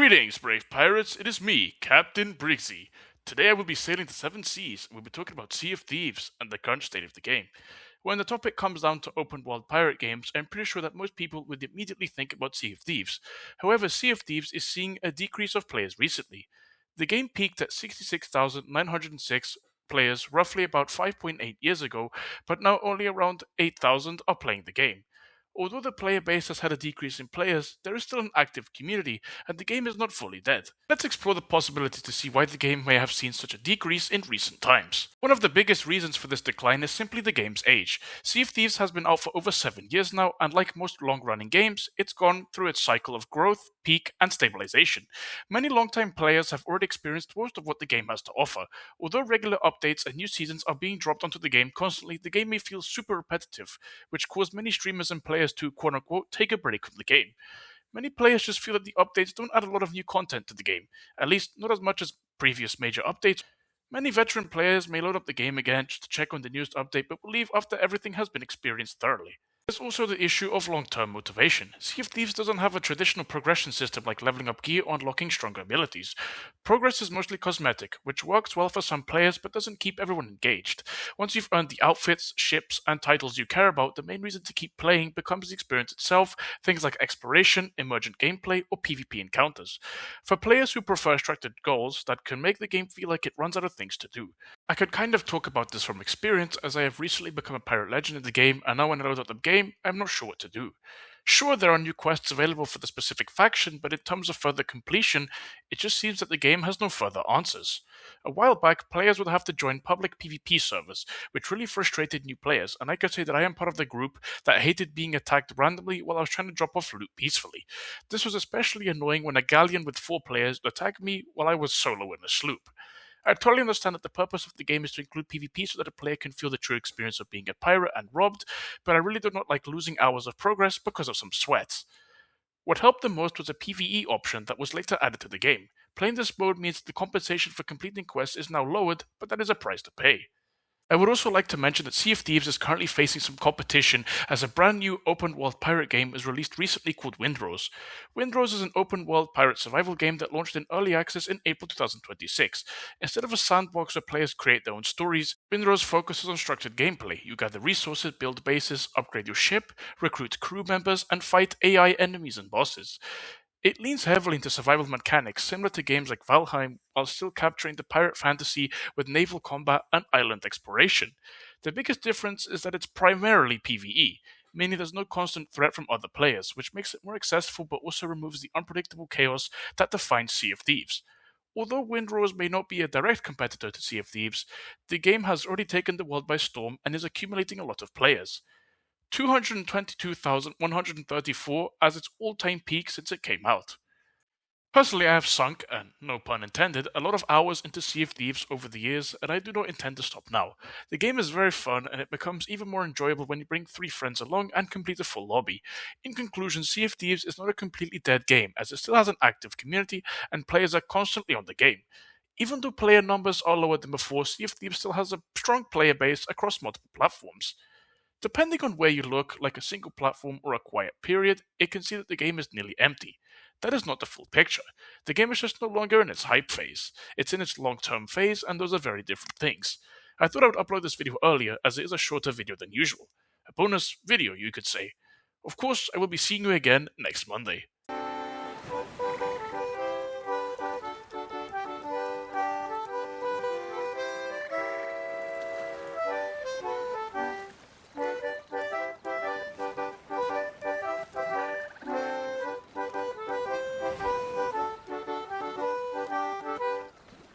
Greetings, brave pirates. It is me, Captain Briggsy. Today I will be sailing the seven seas, and we'll be talking about Sea of Thieves and the current state of the game. When the topic comes down to open world pirate games, I'm pretty sure that most people would immediately think about Sea of Thieves. However, Sea of Thieves is seeing a decrease of players recently. The game peaked at 66,906 players roughly about 5.8 years ago, but now only around 8,000 are playing the game. Although the player base has had a decrease in players, there is still an active community, and the game is not fully dead. Let's explore the possibility to see why the game may have seen such a decrease in recent times. One of the biggest reasons for this decline is simply the game's age. Sea of Thieves has been out for over 7 years now, and like most long-running games, it's gone through its cycle of growth, peak, and stabilization. Many long-time players have already experienced most of what the game has to offer. Although regular updates and new seasons are being dropped onto the game constantly, the game may feel super repetitive, which caused many streamers and players to quote-unquote take a break from the game. Many players just feel that the updates don't add a lot of new content to the game, at least not as much as previous major updates. Many veteran players may load up the game again just to check on the newest update, but will leave after everything has been experienced thoroughly. There's also the issue of long-term motivation. Sea of Thieves doesn't have a traditional progression system like leveling up gear or unlocking stronger abilities. Progress is mostly cosmetic, which works well for some players but doesn't keep everyone engaged. Once you've earned the outfits, ships, and titles you care about, the main reason to keep playing becomes the experience itself, things like exploration, emergent gameplay, or PvP encounters. For players who prefer structured goals, that can make the game feel like it runs out of things to do. I could kind of talk about this from experience, as I have recently become a pirate legend in the game, and now when I load up the game, I'm not sure what to do. Sure, there are new quests available for the specific faction, but in terms of further completion, it just seems that the game has no further answers. A while back, players would have to join public PvP servers, which really frustrated new players, and I could say that I am part of the group that hated being attacked randomly while I was trying to drop off loot peacefully. This was especially annoying when a galleon with 4 players attacked me while I was solo in a sloop. I totally understand that the purpose of the game is to include PvP so that a player can feel the true experience of being a pirate and robbed, but I really do not like losing hours of progress because of some sweats. What helped the most was a PvE option that was later added to the game. Playing this mode means the compensation for completing quests is now lowered, but that is a price to pay. I would also like to mention that Sea of Thieves is currently facing some competition as a brand new open world pirate game was released recently called Windrose. Windrose is an open world pirate survival game that launched in early access in April 2026. Instead of a sandbox where players create their own stories, Windrose focuses on structured gameplay. You gather resources, build bases, upgrade your ship, recruit crew members, and fight AI enemies and bosses. It leans heavily into survival mechanics similar to games like Valheim, while still capturing the pirate fantasy with naval combat and island exploration. The biggest difference is that it's primarily PvE, meaning there's no constant threat from other players, which makes it more accessible but also removes the unpredictable chaos that defines Sea of Thieves. Although Windrose may not be a direct competitor to Sea of Thieves, the game has already taken the world by storm and is accumulating a lot of players. 222,134 as its all-time peak since it came out. Personally, I have sunk, and no pun intended, a lot of hours into Sea of Thieves over the years, and I do not intend to stop now. The game is very fun, and it becomes even more enjoyable when you bring 3 friends along and complete a full lobby. In conclusion, Sea of Thieves is not a completely dead game, as it still has an active community, and players are constantly on the game. Even though player numbers are lower than before, Sea of Thieves still has a strong player base across multiple platforms. Depending on where you look, like a single platform or a quiet period, it can see that the game is nearly empty. That is not the full picture. The game is just no longer in its hype phase. It's in its long-term phase, and those are very different things. I thought I would upload this video earlier, as it is a shorter video than usual. A bonus video, you could say. Of course, I will be seeing you again next Monday.